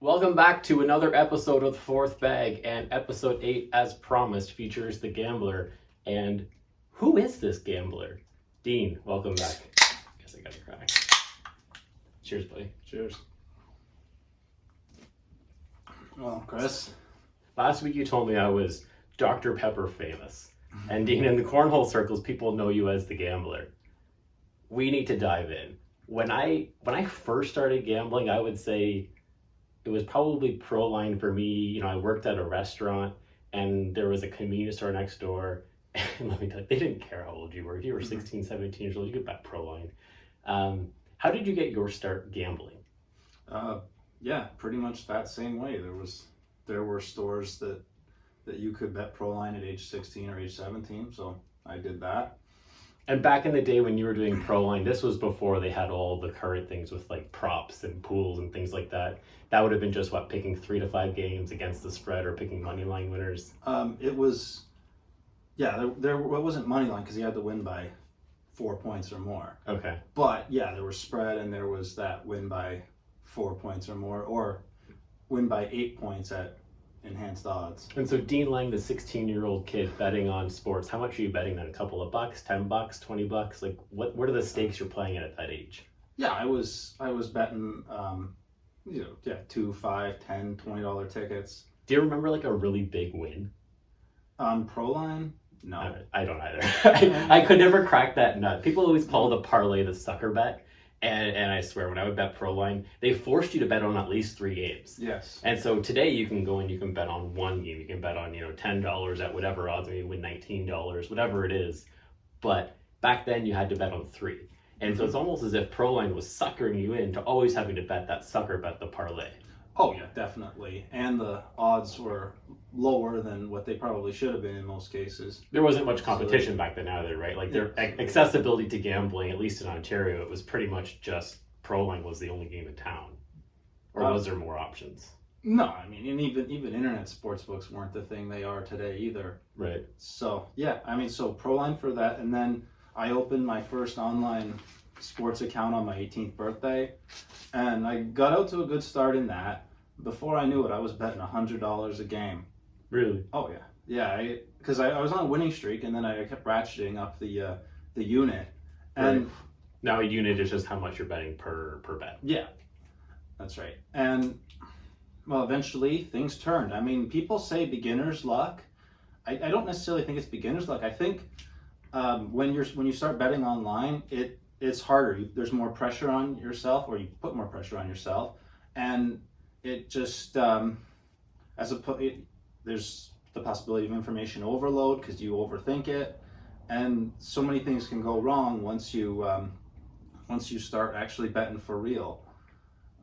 Welcome back to another episode of The Fourth Bag, and episode 8, as promised, features the gambler. And who is this gambler? Dean, welcome back. Guess I gotta cry. Cheers, buddy. Cheers. Well, Chris. Last week you told me I was Dr. Pepper famous. And Dean, in the cornhole circles, people know you as the gambler. We need to dive in. When I first started gambling, I would say it was probably Proline for me. You know, I worked at a restaurant and there was a convenience store next door. And let me tell you, they didn't care how old you were. If you were 16, 17 years old, you could bet Proline. How did you get your start gambling? Yeah, pretty much that same way. There were stores that you could bet Proline at age 16 or age 17, so I did that. And back in the day when you were doing Proline, this was before they had all the current things with like props and pools and things like that. That would have been just picking 3 to 5 games against the spread or picking money line winners. It was, yeah, there wasn't money line because you had to win by 4 points or more. Okay. But yeah, there was spread and there was that win by 4 points or more, or win by 8 points at enhanced odds. And so Dean Lang, the 16-year-old kid betting on sports, how much are you betting then? A couple of bucks, $10, $20? Like what are the stakes you're playing at that age? Yeah, I was betting $2, $5, $10, $20 tickets. Do you remember like a really big win? On Proline? No. I don't either. I could never crack that nut. People always call the parlay the sucker bet. And I swear, when I would bet Proline, they forced you to bet on at least 3 games. Yes. And so today you can go and you can bet on 1 game. You can bet on, $10 at whatever odds, maybe win $19, whatever it is. But back then you had to bet on 3. And so it's almost as if Proline was suckering you into always having to bet that sucker bet, the parlay. Oh yeah, definitely. And the odds were lower than what they probably should have been in most cases. There wasn't much competition back then either, right? Like their accessibility to gambling, at least in Ontario, it was pretty much just Proline was the only game in town. Or was there more options? No, I mean, and even internet sportsbooks weren't the thing they are today either. Right. So yeah, I mean, so Proline for that, and then I opened my first online sports account on my 18th birthday, and I got out to a good start in that. Before I knew it, I was betting $100 a game. Really? Oh yeah, yeah. Because I was on a winning streak, and then I kept ratcheting up the unit. And right. Now a unit is just how much you're betting per bet. Yeah, that's right. And well, eventually things turned. I mean, people say beginner's luck. I don't necessarily think it's beginner's luck. I think when you start betting online, it's harder. There's more pressure on yourself, or you put more pressure on yourself, and it just there's the possibility of information overload because you overthink it, and so many things can go wrong once you start actually betting for real,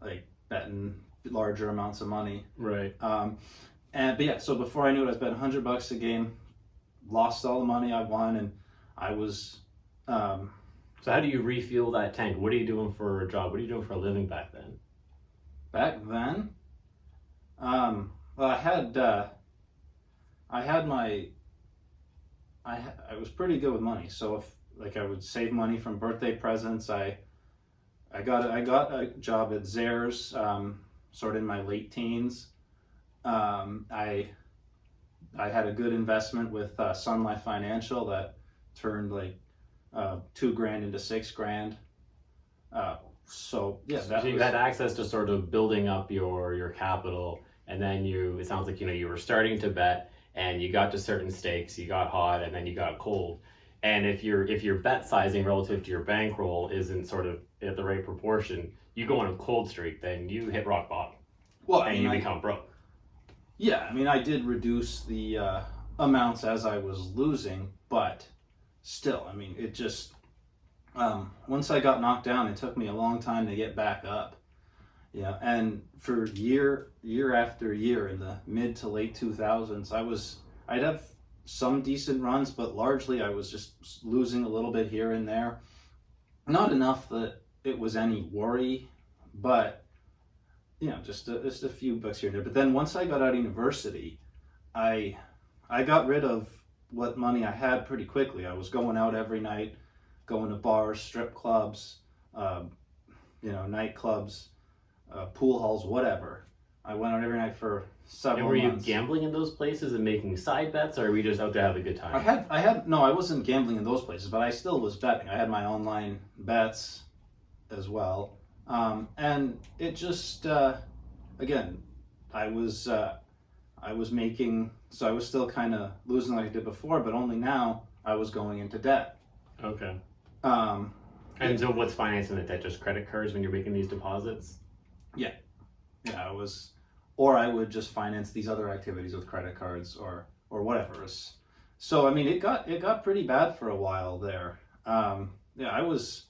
like betting larger amounts of money. Right. But yeah, so before I knew it, I was betting $100 a game, lost all the money I won, and I was. So how do you refuel that tank? What are you doing for a job? What are you doing for a living back then? Back then, well, I was pretty good with money. So if I would save money from birthday presents, I got a job at Zehrs, sort of in my late teens. I had a good investment with Sun Life Financial that turned like $2,000 into $6,000. So yeah, so you had access to sort of building up your capital, and then it sounds like you were starting to bet, and you got to certain stakes, you got hot, and then you got cold. And if your bet sizing relative to your bankroll isn't sort of at the right proportion, you go on a cold streak, then you hit rock bottom. Well, and you become broke. Yeah, I mean, I did reduce the amounts as I was losing, but still, I mean, it just. Once I got knocked down, it took me a long time to get back up. Yeah, and for year after year in the mid to late 2000s, I'd have some decent runs, but largely I was just losing a little bit here and there. Not enough that it was any worry, but just a few bucks here and there. But then once I got out of university, I got rid of what money I had pretty quickly. I was going out every night, going to bars, strip clubs, nightclubs, pool halls, whatever. I went out every night for several And were you months. gambling in those places and making side bets, or were you just out to have a good time? No, I wasn't gambling in those places, but I still was betting. I had my online bets as well. And it just, again, I was making, so I was still kind of losing like I did before, but only now I was going into debt. Okay. Um, And so what's financing the debt? Just credit cards when you're making these deposits? yeah, I was, or I would just finance these other activities with credit cards or whatever. So I mean, it got pretty bad for a while there. Yeah, I was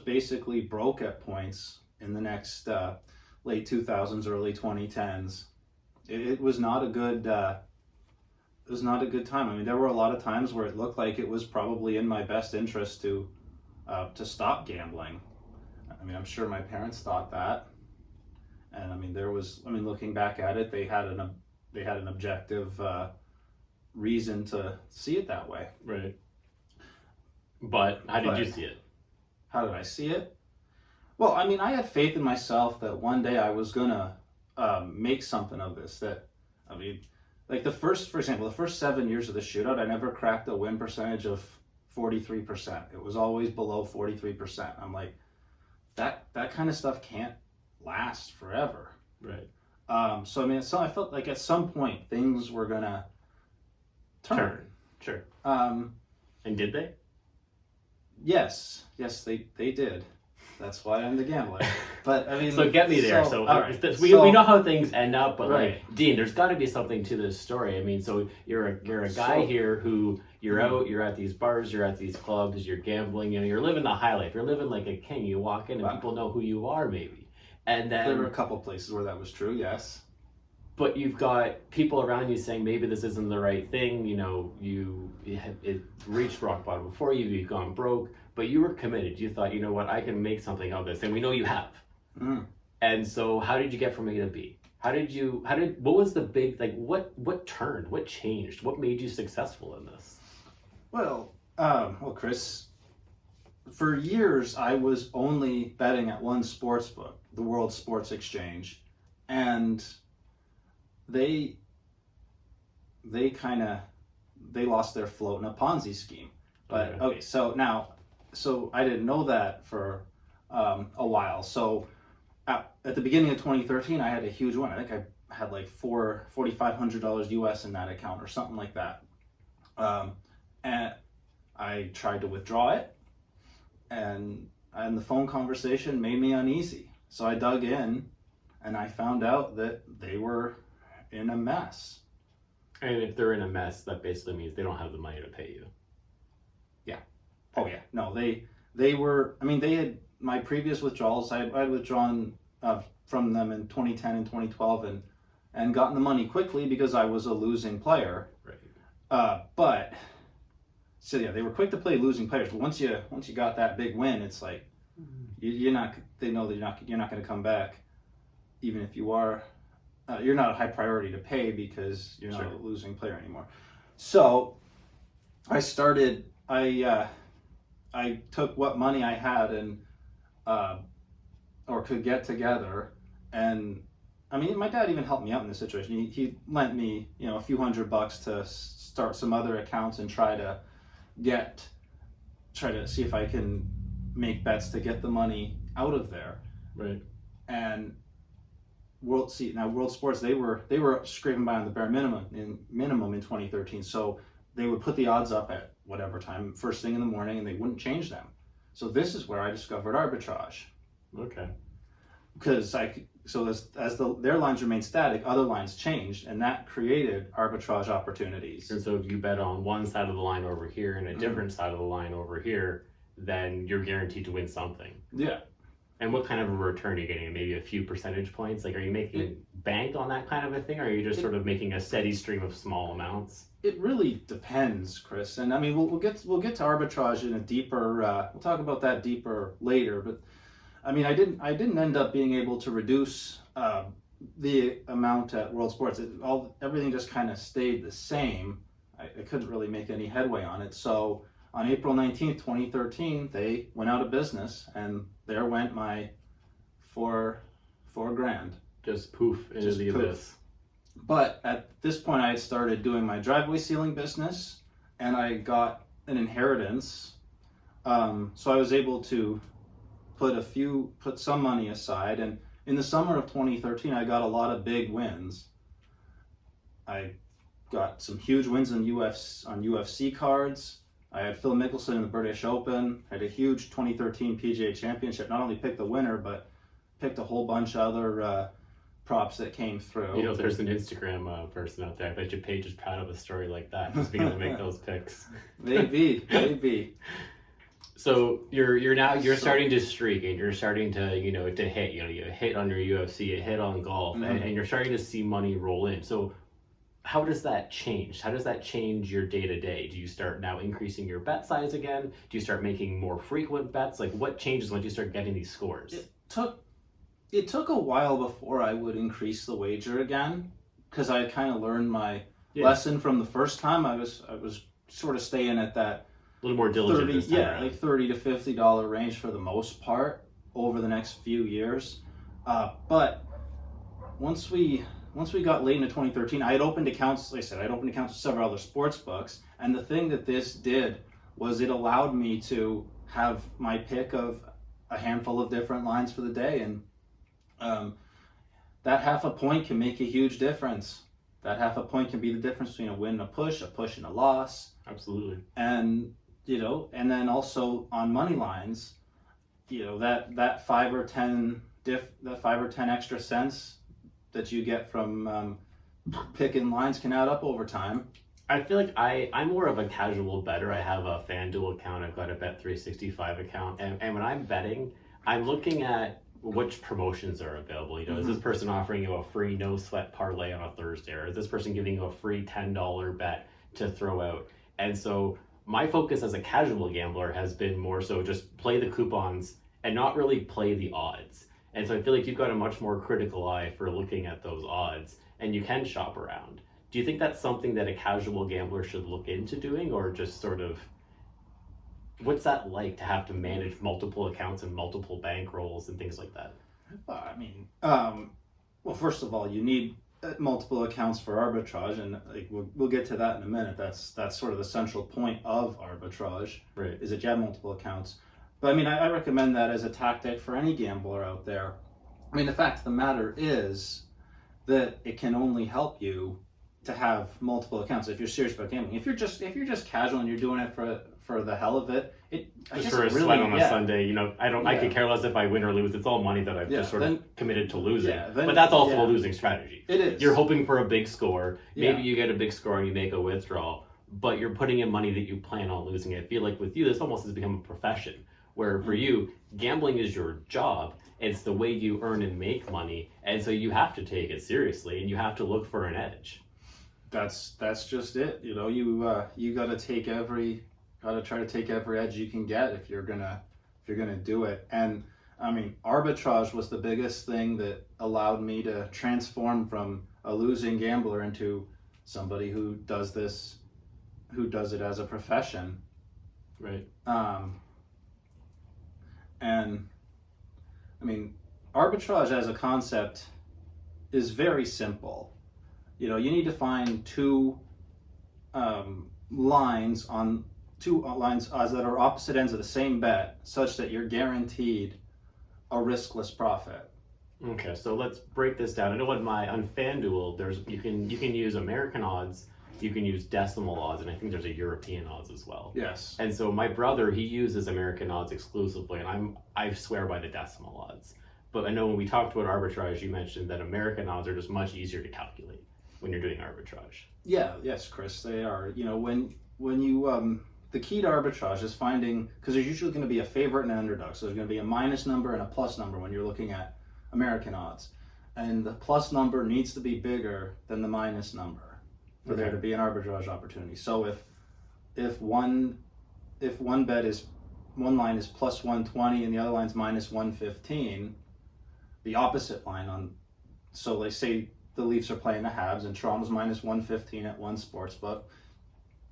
basically broke at points in the next late 2000s, early 2010s. It was not a good. It was not a good time. I mean, there were a lot of times where it looked like it was probably in my best interest to stop gambling. I mean, I'm sure my parents thought that, and I mean, looking back at it, they had an objective reason to see it that way. Right. But how did you see it? How did I see it? Well, I mean, I had faith in myself that one day I was gonna make something of this. I mean, like for example, the first 7 years of the shootout, I never cracked a win percentage of 43%. It was always below 43%. I'm like, that kind of stuff can't last forever. Right. So I mean, I felt like at some point things were gonna turn. Sure. Um, And did they? yes, they did. That's why I'm the gambler. But I mean, So get me there. So, all right. we know how things end up, but Right. like Dean, there's got to be something to this story. I mean, so you're a guy here who you're out, you're at these bars, you're at these clubs, you're gambling, you're living the high life. You're living like a king. You walk in and Wow. people know who you are, maybe. And then There were a couple places where that was true. Yes. but you've got people around you saying maybe this isn't the right thing. It reached rock bottom before you. You've gone broke, but you were committed. You thought, you know what, I can make something of this, and we know you have. Mm. And so, how did you get from A to B? What was the big, like, what turned? What changed? What made you successful in this? Well, Chris, for years I was only betting at one sports book, the World Sports Exchange, and they lost their float in a Ponzi scheme. But okay, so I didn't know that for a while. So at the beginning of 2013, I had a huge win. I think I had like $4,500 US in that account or something like that. And I tried to withdraw it, and the phone conversation made me uneasy. So I dug in, and I found out that they were in a mess. And if they're in a mess, that basically means they don't have the money to pay you. Yeah. Oh yeah. No, they were. I mean, they had my previous withdrawals. I had withdrawn from them in 2010 and 2012, and gotten the money quickly because I was a losing player. Right. But so yeah, they were quick to play losing players. But once you got that big win, it's like you're not. They know that you're not going to come back, even if you are. You're not a high priority to pay because you're not a losing player anymore. So I started. I took what money I had and or could get together, and I mean, my dad even helped me out in this situation. He lent me, a few $100 to start some other accounts and try to see if I can make bets to get the money out of there. Right. And World Sports, they were scraping by on the bare minimum in 2013. So they would put the odds up at whatever time, first thing in the morning, and they wouldn't change them. So this is where I discovered arbitrage. Okay. Because their lines remained static, other lines changed, and that created arbitrage opportunities. And so if you bet on one side of the line over here and a different side of the line over here, then you're guaranteed to win something. Yeah. And what kind of a return are you getting? Maybe a few percentage points? Like, are you making bank on that kind of a thing, or are you just sort of making a steady stream of small amounts? It really depends, Chris. And I mean, we'll get to arbitrage in a deeper. We'll talk about that deeper later. But I mean, I didn't end up being able to reduce the amount at World Sports. Everything just kind of stayed the same. I couldn't really make any headway on it. So on April 19th, 2013, they went out of business, and there went my $4,000. just poof into Just the poof. abyss. But at this point, I had started doing my driveway sealing business, and I got an inheritance. So I was able to put some money aside, and in the summer of 2013, I got a lot of big wins. I got some huge wins on UFC cards. I had Phil Mickelson in the British Open. I had a huge 2013 PGA Championship. Not only picked the winner, but picked a whole bunch of other props that came through. You know, there's an Instagram person out there. I bet your Paige is proud of a story like that, just being able to make those picks. Maybe. So you're starting to streak, and you're starting to to hit. You hit on your UFC, you hit on golf, and you're starting to see money roll in. So how does that change? How does that change your day to day? Do you start now increasing your bet size again? Do you start making more frequent bets? Like, what changes once you start getting these scores? It took a while before I would increase the wager again, because I had kind of learned my lesson from the first time. I was sort of staying at that a little more diligent this time around. like $30 to $50 range for the most part over the next few years. But once we got late into 2013, I had opened accounts. Like I said, I had opened accounts with several other sports books, and the thing that this did was it allowed me to have my pick of a handful of different lines for the day, and that half a point can make a huge difference. That half a point can be the difference between a win and a push and a loss. Absolutely. And and then also on money lines, that 5 or 10 extra cents that you get from picking lines can add up over time. I feel like I'm more of a casual bettor. I have a Fan Duel account. I've got a Bet365 account, and when I'm betting, I'm looking at which promotions are available. Is this person offering you a free no sweat parlay on a Thursday, or is this person giving you a free $10 bet to throw out? And so my focus as a casual gambler has been more so just play the coupons and not really play the odds. And so I feel like you've got a much more critical eye for looking at those odds, and you can shop around. Do you think that's something that a casual gambler should look into doing, or just sort of, what's that like to have to manage multiple accounts and multiple bankrolls and things like that? I mean, well, first of all, you need multiple accounts for arbitrage, and we'll get to that in a minute. That's sort of the central point of arbitrage, right? Is that you have multiple accounts. But I mean, I recommend that as a tactic for any gambler out there. I mean, the fact of the matter is that it can only help you to have multiple accounts if you're serious about gambling. If you're just casual and you're doing it for the hell of it, just for a sweat on a Sunday, I could care less if I win or lose. It's all money that I've just sort of committed to losing. But that's also a losing strategy. It is. You're hoping for a big score. Maybe you get a big score and you make a withdrawal, but you're putting in money that you plan on losing. I feel like with you, this almost has become a profession, where for you, gambling is your job. It's the way you earn and make money, and so you have to take it seriously, and you have to look for an edge. That's just it. You gotta try to take every edge you can get if you're gonna do it. And I mean, arbitrage was the biggest thing that allowed me to transform from a losing gambler into somebody who does it as a profession. Right. And I mean, arbitrage as a concept is very simple. You need to find two lines that are opposite ends of the same bet, such that you're guaranteed a riskless profit. Okay, so let's break this down. I know on FanDuel, you can use American odds, you can use decimal odds, and I think there's a European odds as well. Yes. And so my brother, he uses American odds exclusively, and I swear by the decimal odds. But I know when we talked about arbitrage, you mentioned that American odds are just much easier to calculate when you're doing arbitrage. Yes, Chris, they are. When you the key to arbitrage is finding, because there's usually going to be a favorite and an underdog. So there's going to be a minus number and a plus number when you're looking at American odds, and the plus number needs to be bigger than the minus number for there to be an arbitrage opportunity. So if one line is plus 120 and the other line's minus 115, the opposite line so let's say the Leafs are playing the Habs and Toronto's minus 115 at one sportsbook,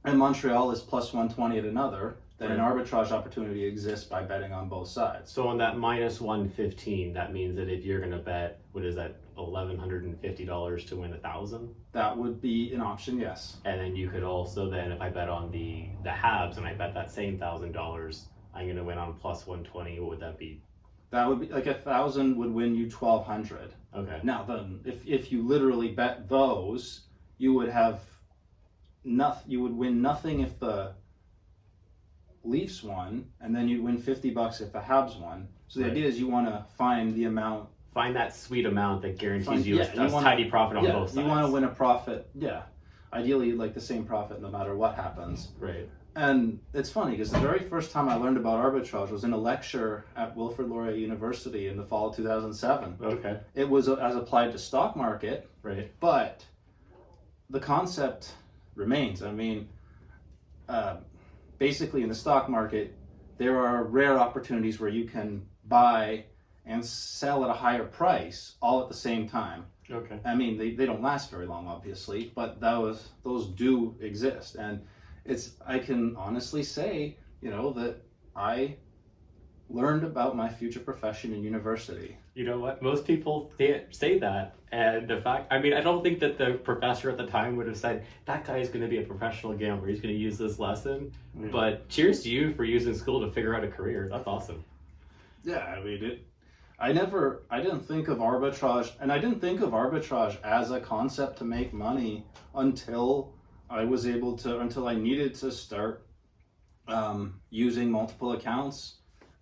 and Montreal is plus 120 at another, then an arbitrage opportunity exists by betting on both sides. So on that minus 115, that means that if you're going to bet, what is that, $1,150 to win 1,000? That would be an option, yes. And then you could also then, if I bet on the Habs and I bet that same $1,000, I'm going to win on plus 120. What would that be? That would be like 1,000 would win you 1,200. Okay. Now then, if you literally bet those, you would have nothing. You would win nothing if the Leafs won, and then you'd win $50 if the Habs won. So the idea is you want to find the amount. Find that sweet amount that guarantees you a tidy profit on both sides. You want to win a profit. Yeah. Ideally, like the same profit no matter what happens. Right. And it's funny because the very first time I learned about arbitrage was in a lecture at Wilfrid Laurier University in the fall of 2007. Okay. It was as applied to stock market, right? But the concept remains. I mean, basically in the stock market, there are rare opportunities where you can buy and sell at a higher price all at the same time. Okay. I mean, they don't last very long, obviously, but those do exist. And I can honestly say, that I learned about my future profession in university. You know what? Most people say that. And the fact, I don't think that the professor at the time would have said, that guy is going to be a professional gambler. He's going to use this lesson. Mm. But cheers to you for using school to figure out a career. That's awesome. Yeah, I mean, I didn't think of arbitrage, and I didn't think of arbitrage as a concept to make money until I needed to start using multiple accounts,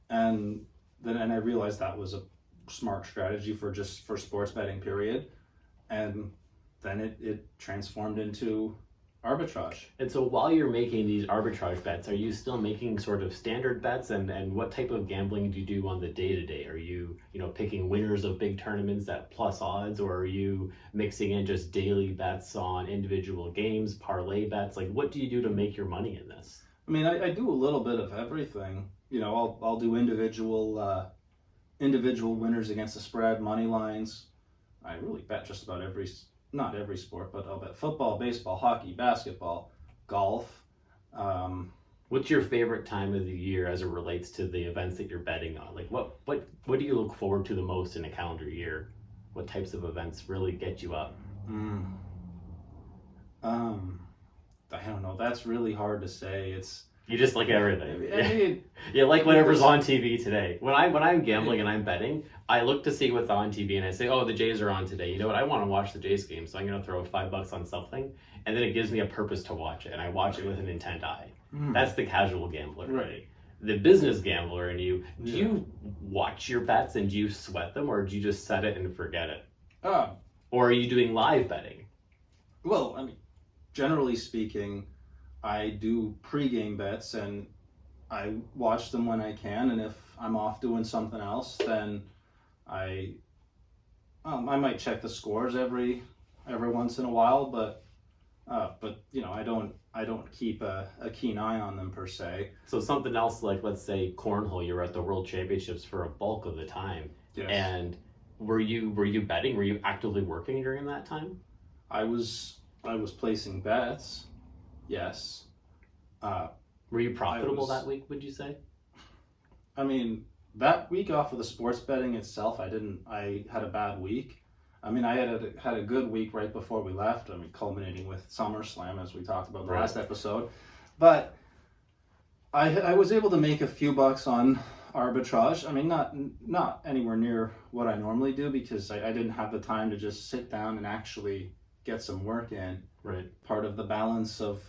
and I realized that was a smart strategy for sports betting, period. And then it transformed into arbitrage. And so while you're making these arbitrage bets, are you still making sort of standard bets, and what type of gambling do you do on the day-to-day? Are you picking winners of big tournaments at plus odds, or are you mixing in just daily bets on individual games, parlay bets? Like, what do you do to make your money in this? I mean, I do a little bit of everything. I'll do individual winners against the spread, money lines. I really bet just about not every sport, but I'll bet football, baseball, hockey, basketball, golf. What's your favorite time of the year as it relates to the events that you're betting on? Like, what do you look forward to the most in a calendar year? What types of events really get you up? I don't know. That's really hard to say. You just like everything. I mean, you like whatever's on TV today. When I'm gambling and I'm betting, I look to see what's on TV and I say, oh, the Jays are on today. You know what? I want to watch the Jays game, so I'm going to throw $5 on something, and then it gives me a purpose to watch it, and I watch it with an intent eye. That's the casual gambler. Right. The business gambler in you, do you watch your bets and do you sweat them, or do you just set it and forget it? Or are you doing live betting? Well, I mean, generally speaking, I do pre-game bets and I watch them when I can, and if I'm off doing something else, then I might check the scores every once in a while, but I don't keep a keen eye on them per se. So something else, like let's say cornhole, you're at the World Championships for a bulk of the time. Yes. And were you betting? Were you actively working during that time? I was placing bets. Yes. Were you profitable that week, would you say? I mean, that week off of the sports betting itself, I had a bad week. I mean, I had a good week right before we left. I mean, culminating with SummerSlam, as we talked about in the last episode. But I was able to make a few bucks on arbitrage. I mean, not anywhere near what I normally do, because I didn't have the time to just sit down and actually get some work in. Right. Part of the balance of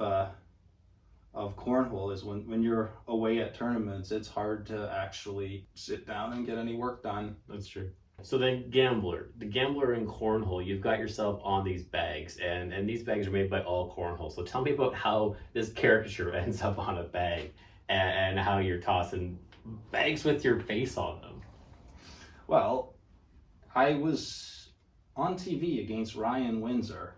cornhole is when you're away at tournaments, it's hard to actually sit down and get any work done. That's true. So then the gambler in cornhole, you've got yourself on these bags, and these bags are made by All Cornhole. So tell me about how this caricature ends up on a bag, and how you're tossing bags with your face on them. Well, I was on TV against Ryan Windsor.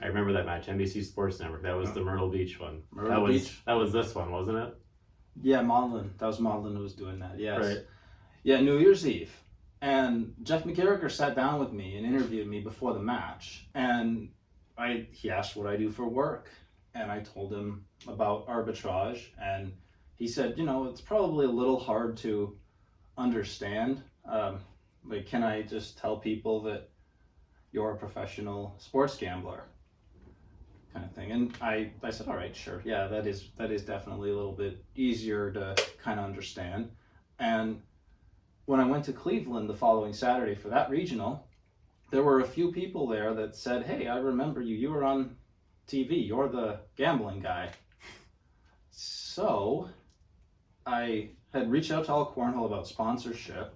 I remember that match, NBC Sports Network. That was the Myrtle Beach one. Beach? That was this one, wasn't it? Yeah, Maudlin. That was Maudlin who was doing that, yes. Right. Yeah, New Year's Eve. And Jeff McGarriger sat down with me and interviewed me before the match. And he asked what I do for work. And I told him about arbitrage. And he said, it's probably a little hard to understand. Like, can I just tell people that you're a professional sports gambler, kind of thing? And I said, all right, sure, yeah, that is definitely a little bit easier to kind of understand. And when I went to Cleveland the following Saturday for that regional, there were a few people there that said, hey, I remember you. You were on TV. You're the gambling guy. So I had reached out to All Cornhole about sponsorship,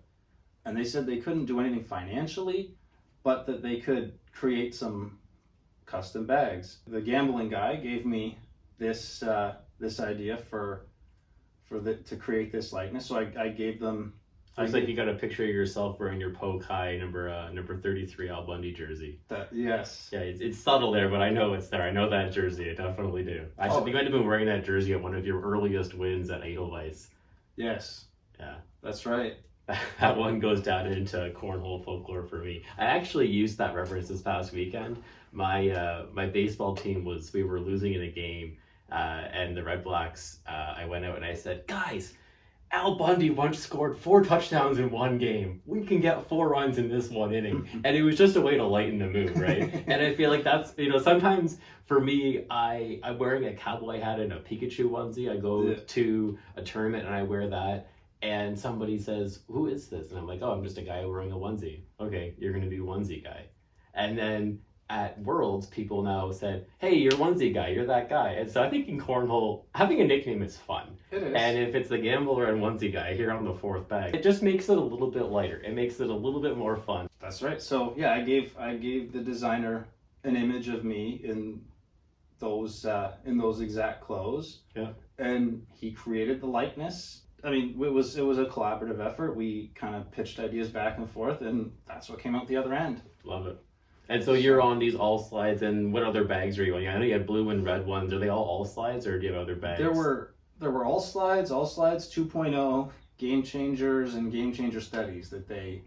and they said they couldn't do anything financially, but that they could create some custom bags. The gambling guy gave me this idea to create this likeness. So I gave them. Looks like you got a picture of yourself wearing your Poke High number 33 Al Bundy jersey. Yes. Yeah, it's subtle there, but I know it's there. I know that jersey. I definitely do. I think you might have been wearing that jersey at one of your earliest wins at Edelweiss. Yes. Yeah. That's right. That one goes down into cornhole folklore for me. I actually used that reference this past weekend. My baseball team we were losing in a game, and the Red Blacks. I went out and I said, guys, Al Bundy once scored 4 touchdowns in one game. We can get 4 runs in this one inning. And it was just a way to lighten the mood, right? And I feel like that's, sometimes for me, I'm wearing a cowboy hat and a Pikachu onesie. I go to a tournament and I wear that. And somebody says, who is this? And I'm like, oh, I'm just a guy wearing a onesie. Okay, you're going to be onesie guy. And then at Worlds, people now said, hey, you're onesie guy, you're that guy. And so I think in cornhole, having a nickname is fun. It is. And if it's the gambler and onesie guy here on the 4th bag, it just makes it a little bit lighter. It makes it a little bit more fun. That's right. So yeah, I gave the designer an image of me in those exact clothes. Yeah. And he created the likeness. I mean, it was a collaborative effort. We kind of pitched ideas back and forth, and that's what came out the other end. Love it. And so you're on these all slides, and what other bags are you on? I know you had blue and red ones. Are they all slides, or do you have other bags? There were all slides 2.0, game changers, and game changer studies that they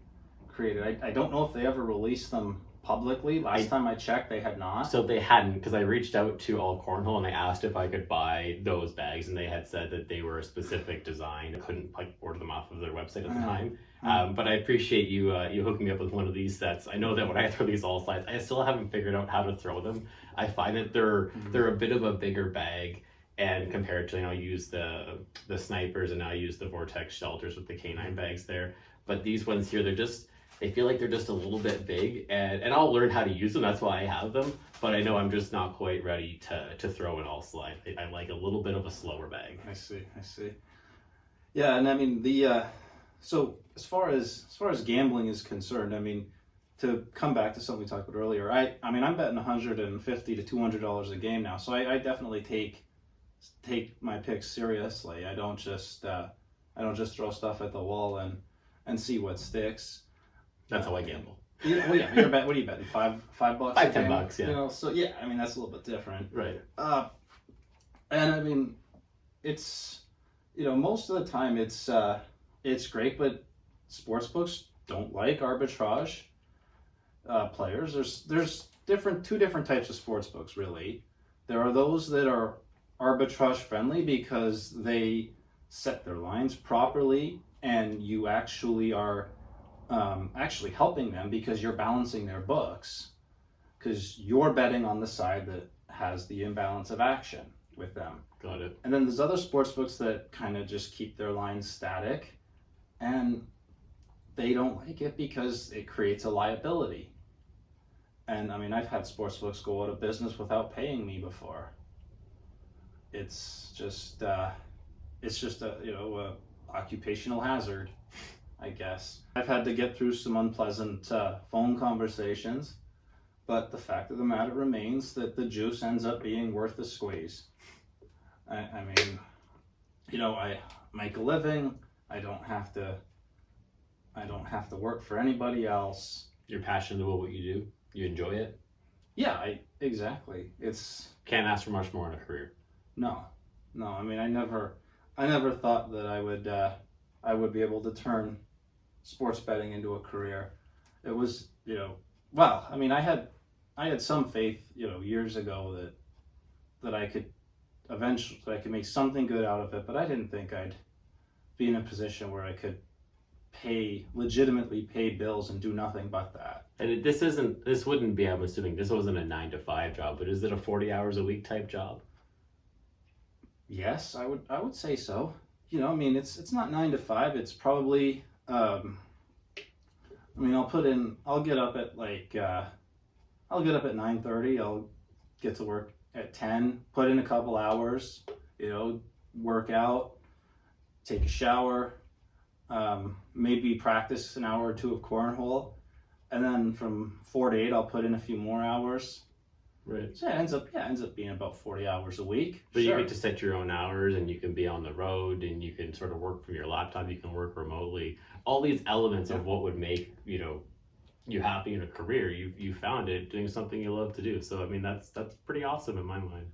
created. I don't know if they ever released them publicly. Last time I checked, they had not. So they hadn't, because I reached out to All Cornhole and I asked if I could buy those bags, and they had said that they were a specific design. I couldn't order them off of their website at the time. But I appreciate you hooking me up with one of these sets. I know that when I throw these all slides, I still haven't figured out how to throw them. I find that they're a bit of a bigger bag, and compared to, I use the snipers, and I use the Vortex shelters with the K9 bags there. But these ones here, they feel like they're just a little bit big, and I'll learn how to use them. That's why I have them. But I know I'm just not quite ready to throw an all slide. I like a little bit of a slower bag. I see. Yeah, and I mean so as far as gambling is concerned, I mean, to come back to something we talked about earlier, I mean I'm betting $150 to $200 a game now, so I definitely take my picks seriously. I don't just throw stuff at the wall and see what sticks. That's how I gamble. Yeah, well, yeah. What are you betting? $5? $10, yeah. So yeah, I mean that's a little bit different. Right. And I mean, it's most of the time it's great, but sportsbooks don't like arbitrage players. There's two different types of sportsbooks really. There are those that are arbitrage friendly because they set their lines properly, and you actually are actually helping them because you're balancing their books, because you're betting on the side that has the imbalance of action with them. Got it. And then there's other sports books that kind of just keep their lines static, and they don't like it because it creates a liability. And I mean, I've had sports books go out of business without paying me before. It's just a occupational hazard, I guess. I've had to get through some unpleasant phone conversations, but the fact of the matter remains that the juice ends up being worth the squeeze. I mean, I make a living. I don't have to work for anybody else. You're passionate about what you do. You enjoy it. Yeah, exactly. Can't ask for much more in a career. No. I mean, I never thought that I would be able to turn sports betting into a career. It was, well, I mean, I had some faith, years ago that I eventually I could make something good out of it, but I didn't think I'd be in a position where I could legitimately pay bills and do nothing but that. And this wouldn't be, I'm assuming, this wasn't a 9 to 5 job, but is it a 40 hours a week type job? Yes, I would say so. I mean, it's not 9 to 5. It's probably, I mean, I'll get up at I'll get up at 9:30. I'll get to work at 10. Put in a couple hours. Work out, take a shower, maybe practice an hour or two of cornhole, and then from 4 to 8, I'll put in a few more hours. Right. So it ends up being about 40 hours a week. But sure. You get to set your own hours, and you can be on the road, and you can sort of work from your laptop. You can work remotely. All these elements of what would make you happy in a career. You found it doing something you love to do. So I mean, that's pretty awesome in my mind.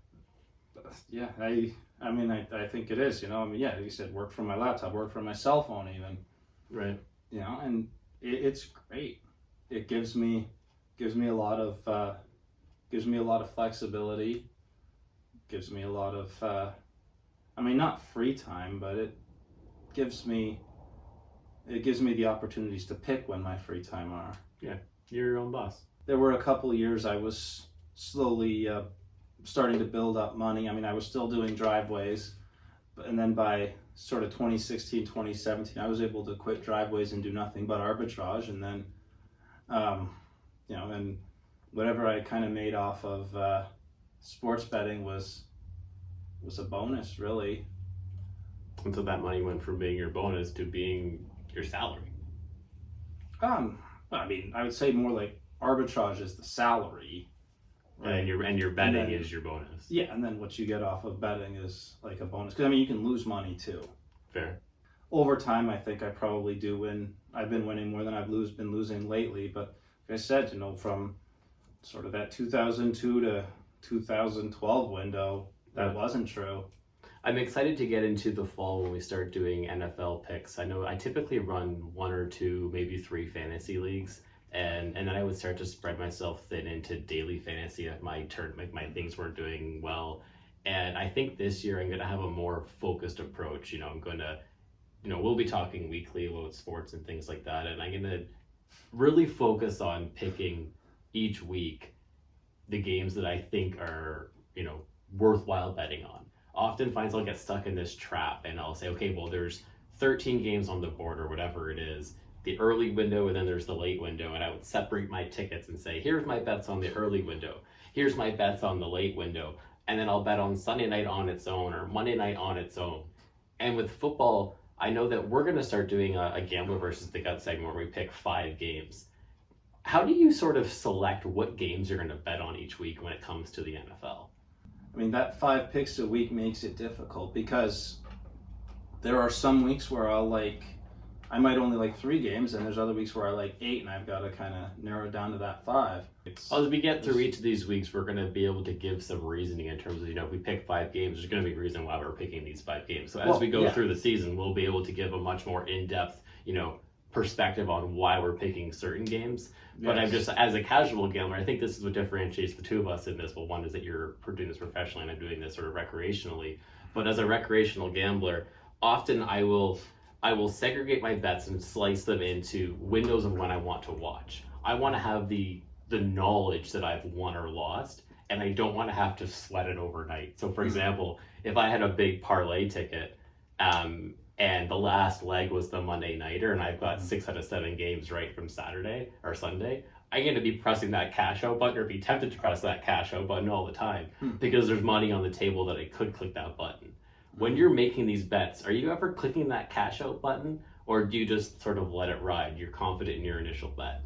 Yeah, I mean, I think it is. I mean, yeah, like you said, work from my laptop, work from my cell phone, even. Right. And it's great. It gives me a lot of flexibility. Gives me a lot of I mean, not free time, but it gives me the opportunities to pick when my free time are. Yeah, you're your own boss. There were a couple of years I was slowly starting to build up money. I mean, I was still doing driveways, and then by sort of 2016, 2017, I was able to quit driveways and do nothing but arbitrage. And then, and whatever I kind of made off of sports betting was a bonus, really. And so that money went from being your bonus to being your salary. I mean, I would say more like arbitrage is the salary. Right. And your betting is your bonus. Yeah, and then what you get off of betting is like a bonus. Because I mean, you can lose money too. Fair. Over time, I think I probably do win. I've been winning more than I've been losing lately. But like I said, from sort of that 2002 to 2012 window, that wasn't true. I'm excited to get into the fall when we start doing NFL picks. I know I typically run 1 or 2, maybe 3 fantasy leagues. And then I would start to spread myself thin into daily fantasy if my things weren't doing well. And I think this year I'm going to have a more focused approach. I'm going to, we'll be talking weekly about sports and things like that. And I'm going to really focus on picking each week the games that I think are, worthwhile betting on. Oftentimes I'll get stuck in this trap and I'll say, okay, well, there's 13 games on the board or whatever it is. The early window and then there's the late window, and I would separate my tickets and say, here's my bets on the early window, here's my bets on the late window, and then I'll bet on Sunday night on its own or Monday night on its own. And with football, I know that we're going to start doing a Gambler versus the Gut segment where we pick 5 games. How do you sort of select what games you're going to bet on each week when it comes to the NFL? I mean, that 5 picks a week makes it difficult because there are some weeks where I might only like 3 games, and there's other weeks where I like 8, and I've got to kind of narrow it down to that 5. As we get through each of these weeks, we're going to be able to give some reasoning in terms of, if we pick 5 games, there's going to be a reason why we're picking these 5 games. So as we go through the season, we'll be able to give a much more in-depth, perspective on why we're picking certain games. But I'm just, as a casual gambler, I think this is what differentiates the two of us in this. Well, one is that you're doing this professionally and I'm doing this sort of recreationally. But as a recreational gambler, often I will segregate my bets and slice them into windows of when I want to watch. I want to have the knowledge that I've won or lost, and I don't want to have to sweat it overnight. So for example, if I had a big parlay ticket, and the last leg was the Monday nighter, and I've got 6 out of 7 games right from Saturday or Sunday, I'm going to be pressing that cash out button or be tempted to press that cash out button all the time because there's money on the table that I could click that button. When you're making these bets, are you ever clicking that cash out button, or do you just sort of let it ride? You're confident in your initial bet?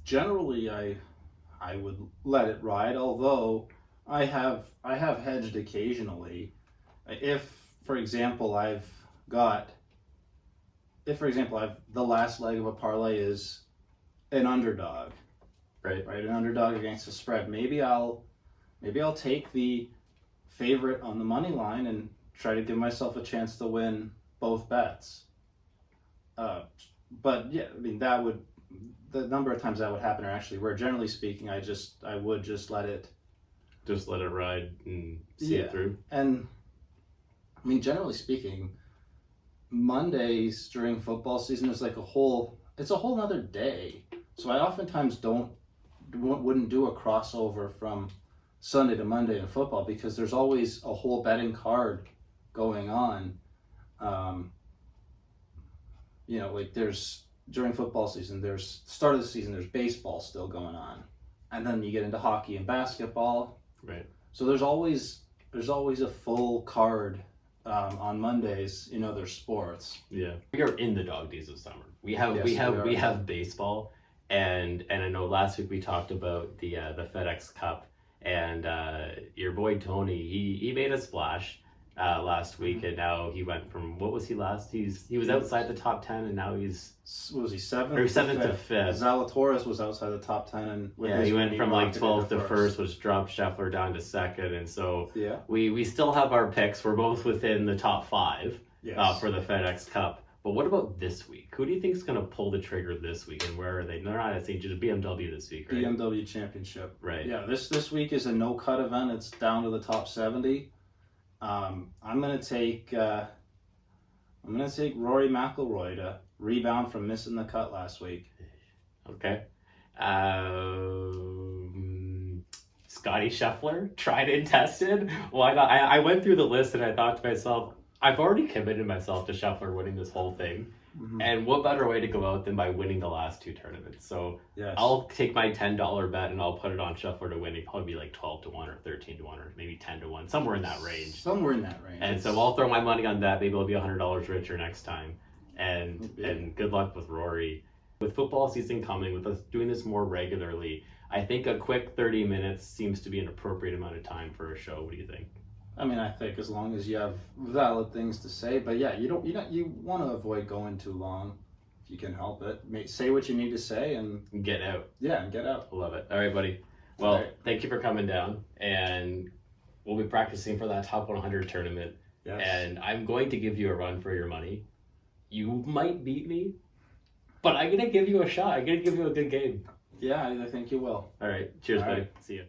Generally, I would let it ride, although I have hedged occasionally. If for example the last leg of a parlay is an underdog, right, an underdog against a spread, maybe I'll take the favorite on the money line and try to give myself a chance to win both bets. But yeah, I mean, the number of times that would happen are actually rare. Generally speaking, I would just let it Just let it ride and see it through. And I mean, generally speaking, Mondays during football season is like it's a whole nother day. So I oftentimes wouldn't do a crossover from Sunday to Monday in football because there's always a whole betting card going on. Like there's during football season, there's start of the season, there's baseball still going on, and then you get into hockey and basketball. Right. So there's always a full card on Mondays in other sports. Yeah, we are in the dog days of summer. We have baseball, and I know last week we talked about the FedEx Cup, and your boy Tony he made a splash last week, and now he went from what was he last? He was outside the top 10, and now he's what was he seventh? Or seventh to fifth. Zalatoris was outside the top 10, and he went from like 12th to first, which dropped Scheffler down to second, and so we still have our picks. We're both within the top 5 for the FedEx Cup. But what about this week? Who do you think is going to pull the trigger this week, and where are they? They're not at St. Just BMW this week, right? BMW Championship. Right. Yeah, this week is a no cut event. It's down to the top 70. I'm gonna take Rory McIlroy to rebound from missing the cut last week. Okay. Scotty Scheffler, tried and tested. Why not? I went through the list and I thought to myself, I've already committed myself to Scheffler winning this whole thing. Mm-hmm. And what better way to go out than by winning the last 2 tournaments? So I'll take my $10 bet and I'll put it on Scheffler to win. It'd probably be like 12 to 1 or 13 to 1 or maybe 10 to 1, somewhere in that range. And so I'll throw my money on that. Maybe I'll be $100 richer next time. And good luck with Rory. With football season coming, with us doing this more regularly, I think a quick 30 minutes seems to be an appropriate amount of time for a show. What do you think? I mean, I think as long as you have valid things to say, but yeah, you want to avoid going too long if you can help it. Say what you need to say and get out. Yeah, and get out. Love it. All right, buddy. Well, Thank you for coming down, and we'll be practicing for that top 100 tournament. Yes. And I'm going to give you a run for your money. You might beat me, but I'm gonna give you a shot. I'm gonna give you a good game. Yeah, I think you will. All right. Cheers, buddy. See you.